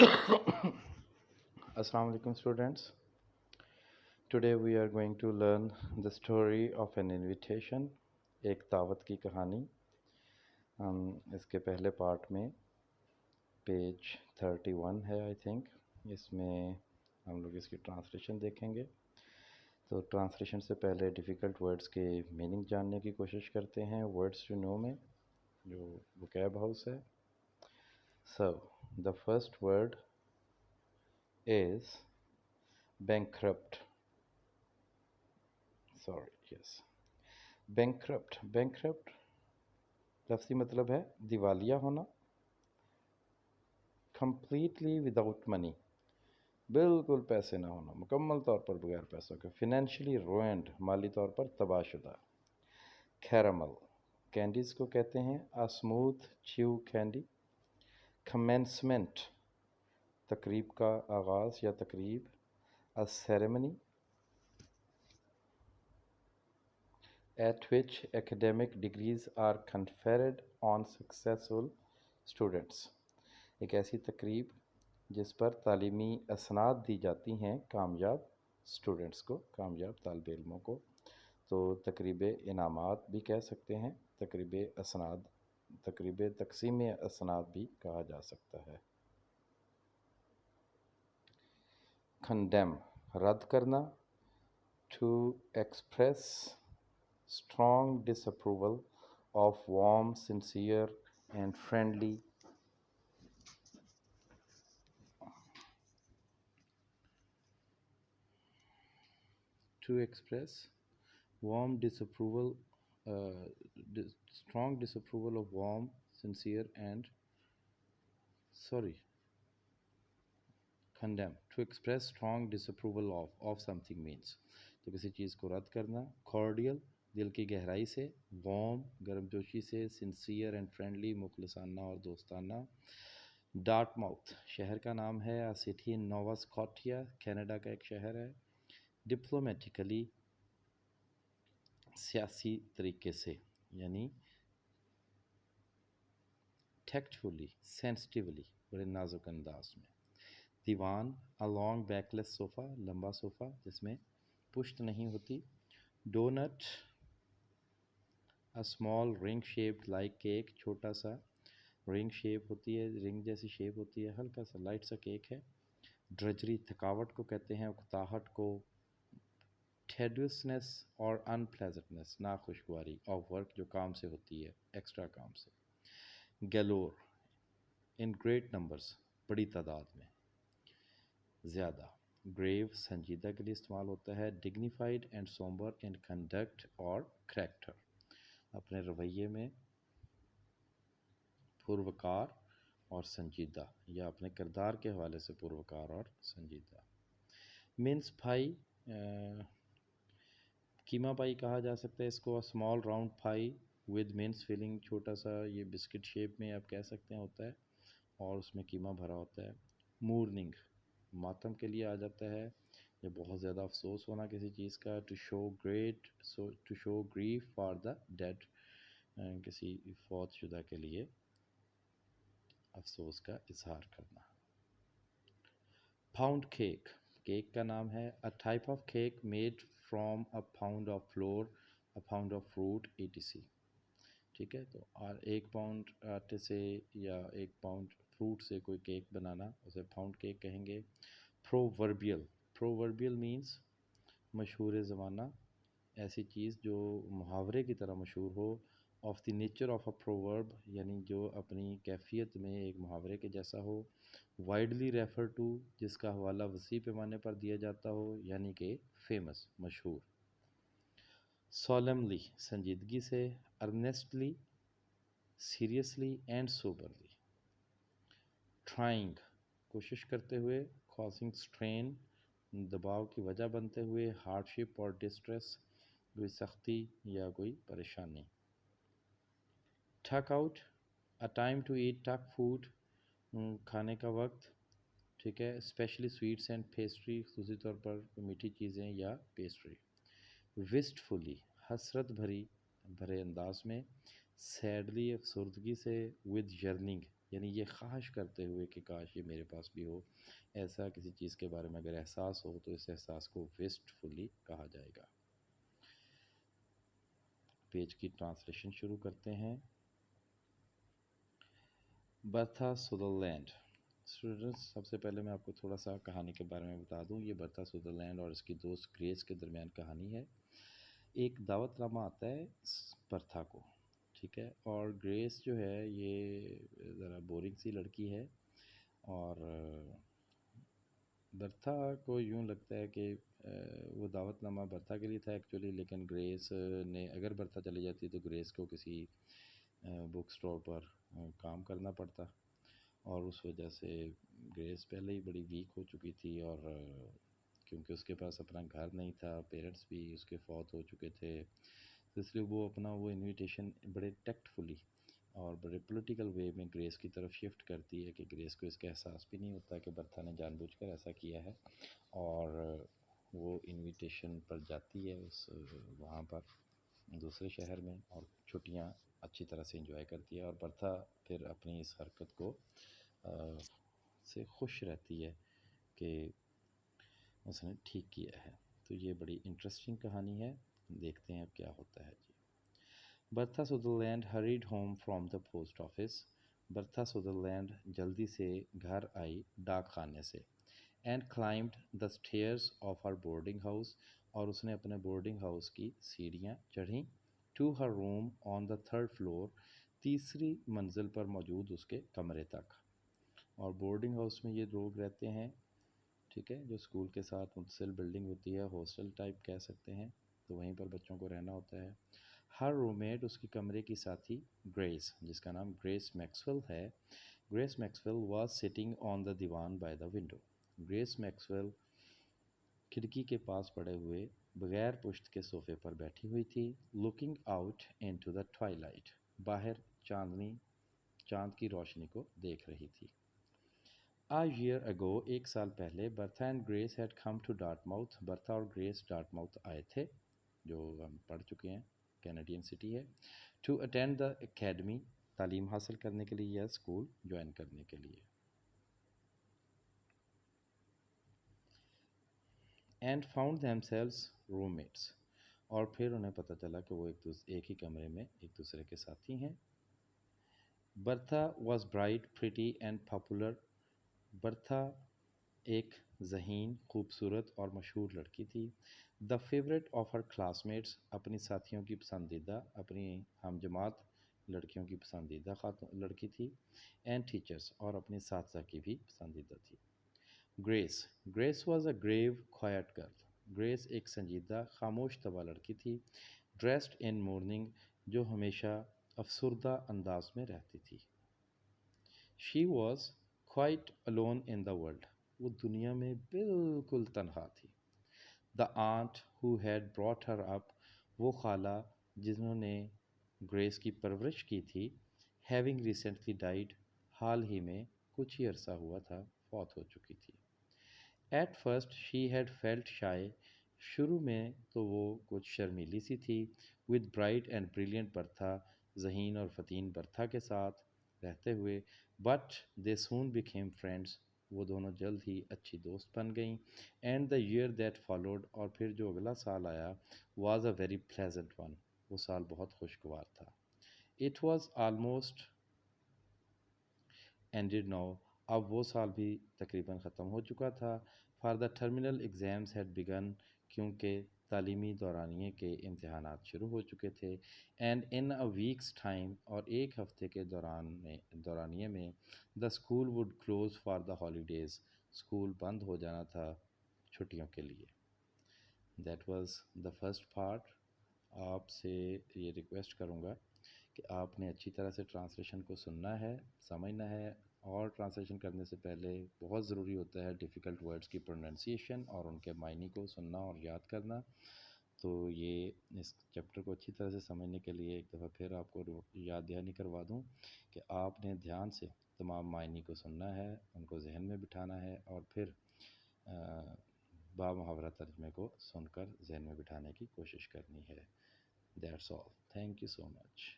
Assalamu alaikum students. Today we are going to learn the story of an invitation. ایک دعوت کی کہانی. اس کے پہلے پارٹ میں پیج 31 ہے آئی تھنک. اس میں ہم لوگ اس کی ٹرانسلیشن دیکھیں گے. تو ٹرانسلیشن سے پہلے ڈیفیکلٹ ورڈز کے میننگ جاننے کی کوشش کرتے ہیں ورڈز ٹو نو میں جو وکیب ہاؤس ہے. So the first word is bankrupt. Bankrupt لفظی مطلب ہے دیوالیہ ہونا. کمپلیٹلی وداؤٹ منی، بالکل پیسے نہ ہونا، مکمل طور پر بغیر پیسوں کے. فنینشلی روئنڈ، مالی طور پر تباہ شدہ. کیرامل، کینڈیز کو کہتے ہیں اسموتھ چیو کینڈی. کمنسمنٹ، تقریب کا آغاز یا تقریب. Ceremony at which academic degrees are conferred on successful students. ایک ایسی تقریب جس پر تعلیمی اسناد دی جاتی ہیں کامیاب اسٹوڈنٹس کو، کامیاب طالب علموں کو. تو تقریب انعامات بھی کہہ سکتے ہیں، تقریب اسناد، تقریب تقسیم اسناد بھی کہا جا سکتا ہے. کنڈیم، رد کرنا. to express strong disapproval of warm, sincere and friendly to express warm disapproval strong disapproval of warm, sincere and condemn. To express strong disapproval of something means تو کسی چیز کو رد کرنا. cordial، دل کی گہرائی سے. warm، گرم جوشی سے. sincere and friendly، مخلصانہ اور دوستانہ. ڈارٹ ماؤتھ، شہر کا نام ہے. City in nova Scotia, Canada کا ایک شہر ہے. ڈپلومیٹیکلی، سیاسی طریقے سے، یعنی ٹیکٹفلی، سینسٹیولی، بڑے نازک انداز میں. دیوان، a long backless sofa، لمبا صوفہ جس میں پشت نہیں ہوتی. Don't, a small ring shaped like cake، چھوٹا سا رنگ شیپ ہوتی ہے، رنگ جیسی شیپ ہوتی ہے، ہلکا سا لائٹ سا کیک ہے. ڈرجری، تھکاوٹ کو کہتے ہیں، اکتاہٹ کو. ٹیڈیوسنس اور انپلیزنٹنس، ناخوشگواری. آف ورک، جو کام سے ہوتی ہے، ایکسٹرا کام سے. گیلور، ان گریٹ نمبرز، بڑی تعداد میں، زیادہ. گریو، سنجیدہ کے لیے استعمال ہوتا ہے. Dignified and sombre in conduct اور کریکٹر، اپنے رویے میں پروکار اور سنجیدہ، یا اپنے کردار کے حوالے سے پروکار اور سنجیدہ. منس پائی، کیما پائی کہا جا سکتا ہے اس کو. Small round pi with means filling, چھوٹا سا یہ بسکٹ شیپ میں آپ کہہ سکتے ہیں ہوتا ہے اور اس میں کیما بھرا ہوتا ہے. مورننگ، ماتم کے لیے آ جاتا ہے، یا بہت زیادہ افسوس ہونا کسی چیز کا. To show grief for the dead, کسی فوت شدہ کے لیے افسوس کا اظہار کرنا. پاؤنڈ کیک، کیک کا نام ہے. A type of cake made from a pound of flour, a pound of fruit ETC. ٹھیک ہے، تو ایک پاؤنڈ آٹے سے یا ایک پاؤنڈ فروٹ سے کوئی کیک بنانا، اسے پاؤنڈ کیک کہیں گے. پرووربیل مینس مشہور زمانہ، ایسی چیز جو محاورے کی طرح مشہور ہو. Of the nature of a proverb, یعنی جو اپنی کیفیت میں ایک محاورے کے جیسا ہو. وائڈلی ریفر ٹو، جس کا حوالہ وسیع پیمانے پر دیا جاتا ہو، یعنی کہ فیمس، مشہور. سولملی، سنجیدگی سے. ارنیسٹلی، سیریسلی اینڈ سوبرلی. ٹرائنگ، کوشش کرتے ہوئے. کازنگ اسٹرین، دباؤ کی وجہ بنتے ہوئے. ہارڈشپ اور ڈسٹریس، کوئی سختی یا کوئی پریشانی. Tuck out, a time to eat tuck food, کھانے کا وقت. ٹھیک ہے. اسپیشلی سویٹس اینڈ پیسٹری، خصوصی طور پر میٹھی چیزیں یا پیسٹری. وسٹفلی، حسرت بھرے انداز میں. سیڈلی، افسردگی سے. ود یرننگ، یعنی یہ خواہش کرتے ہوئے کہ کاش یہ میرے پاس بھی ہو. ایسا کسی چیز کے بارے میں اگر احساس ہو تو اس احساس کو ویسٹفلی کہا جائے گا. پیج کی ٹرانسلیشن شروع کرتے ہیں. برتھا سدرلینڈ. اسٹوڈنٹس، سب سے پہلے میں آپ کو تھوڑا سا کہانی کے بارے میں بتا دوں. یہ برتھا سدرلینڈ اور اس کی دوست گریس کے درمیان کہانی ہے. ایک دعوت نامہ آتا ہے برتھا کو، ٹھیک ہے، اور گریس جو ہے یہ ذرا بورنگ سی لڑکی ہے، اور برتھا کو یوں لگتا ہے کہ وہ دعوت نامہ برتھا کے لیے تھا ایکچولی، لیکن گریس نے، اگر برتھا چلی جاتی تو گریس کو کسی بک سٹور پر کام کرنا پڑتا، اور اس وجہ سے گریس پہلے ہی بڑی ویک ہو چکی تھی، اور کیونکہ اس کے پاس اپنا گھر نہیں تھا، پیرنٹس بھی اس کے فوت ہو چکے تھے، تو اس لیے وہ اپنا وہ انویٹیشن بڑے ٹیکٹفلی اور بڑے پولیٹیکل وے میں گریس کی طرف شفٹ کرتی ہے، کہ گریس کو اس کا احساس بھی نہیں ہوتا کہ برتھا نے جان بوجھ کر ایسا کیا ہے، اور وہ انویٹیشن پر جاتی ہے اس وہاں پر دوسرے شہر میں، اور چھٹیاں اچھی طرح سے انجوائے کرتی ہے، اور برتھا پھر اپنی اس حرکت کو سے خوش رہتی ہے کہ اس نے ٹھیک کیا ہے. تو یہ بڑی انٹرسٹنگ کہانی ہے، دیکھتے ہیں اب کیا ہوتا ہے. جی. Bertha Sutherland hurried home from the post office. Bertha Sutherland جلدی سے گھر آئی ڈاک خانے سے. And climbed the stairs of her boarding house. اور اس نے اپنے بورڈنگ ہاؤس کی سیڑھیاں چڑھیں. To her room on the third floor. تیسری منزل پر موجود اس کے کمرے تک. اور بورڈنگ ہاؤس میں یہ لوگ رہتے ہیں، ٹھیک ہے، جو اسکول کے ساتھ متصل بلڈنگ ہوتی ہے، ہاسٹل ٹائپ کہہ سکتے ہیں، تو وہیں پر بچوں کو رہنا ہوتا ہے. ہر رومیٹ، اس کی کمرے کی ساتھی گریس، جس کا نام گریس میکسویل ہے. Grace Maxwell was sitting on the divan by the window. Grace Maxwell کھڑکی کے پاس پڑے ہوئے بغیر پشت کے صوفے پر بیٹھی ہوئی تھی. Looking out into the twilight. باہر چاند کی روشنی کو دیکھ رہی تھی. A year ago، ایک سال پہلے، Bertha and Grace had come to Dartmouth. Bertha اور گریس ڈارٹ ماؤتھ آئے تھے، جو ہم پڑھ چکے ہیں، کینیڈین سٹی ہے. ٹو اٹینڈ دا اکیڈمی، تعلیم حاصل کرنے کے لیے یا اسکول جوائن کرنے کے لیے. And found themselves roommates. اور پھر انہیں پتہ چلا کہ وہ ایک ہی کمرے میں ایک دوسرے کے ساتھی ہیں. Bertha was bright, pretty and popular. Bertha ایک ذہین، خوبصورت اور مشہور لڑکی تھی. دا فیوریٹ آف ہر کلاس میٹس، اپنی ساتھیوں کی پسندیدہ، اپنی ہم جماعت لڑکیوں کی پسندیدہ لڑکی تھی. اینڈ ٹیچرس، اور اپنی اساتذہ کی بھی پسندیدہ تھی. Grace was a grave quiet girl. گریس ایک سنجیدہ، خاموش طبع لڑکی تھی. ڈریسڈ ان مورننگ، جو ہمیشہ افسردہ انداز میں رہتی تھی. She was quite alone in the world. وہ دنیا میں بالکل تنہا تھی. The aunt who had brought her up، وہ خالہ جنہوں نے گریس کی پرورش کی تھی، having recently died، حال ہی میں کچھ ہی عرصہ ہوا تھا فوت ہو چکی تھی. At first she had felt shy، شروع میں تو وہ کچھ شرمیلی سی تھی. With bright and brilliant برتھا، ذہین اور فتین برتھا کے ساتھ رہتے ہوئے. But they soon became friends، وہ دونوں جلد ہی اچھی دوست بن گئیں. And the year that followed، اور پھر جو اگلا سال آیا، was a very pleasant one، وہ سال بہت خوشگوار تھا. It was almost ended now، اب وہ سال بھی تقریباً ختم ہو چکا تھا. For the terminal exams had begun، کیونکہ تعلیمی دورانیے کے امتحانات شروع ہو چکے تھے. And in a wax time, اور ایک ہفتے کے دورانیے میں. The school would close for the holidays, school بند ہو جانا تھا چھٹیوں کے لیے. That was the first part. آپ سے یہ ریکویسٹ کروں گا کہ آپ نے اچھی طرح سے ٹرانسلیشن کو سننا ہے، سمجھنا ہے، اور ٹرانسلیشن کرنے سے پہلے بہت ضروری ہوتا ہے ڈیفیکلٹ ورڈز کی پروننسیشن اور ان کے معنی کو سننا اور یاد کرنا. تو یہ اس چیپٹر کو اچھی طرح سے سمجھنے کے لیے ایک دفعہ پھر آپ کو یاد دہانی کروا دوں کہ آپ نے دھیان سے تمام معنی کو سننا ہے، ان کو ذہن میں بٹھانا ہے، اور پھر بامحاورہ ترجمے کو سن کر ذہن میں بٹھانے کی کوشش کرنی ہے. That's all. Thank you so much.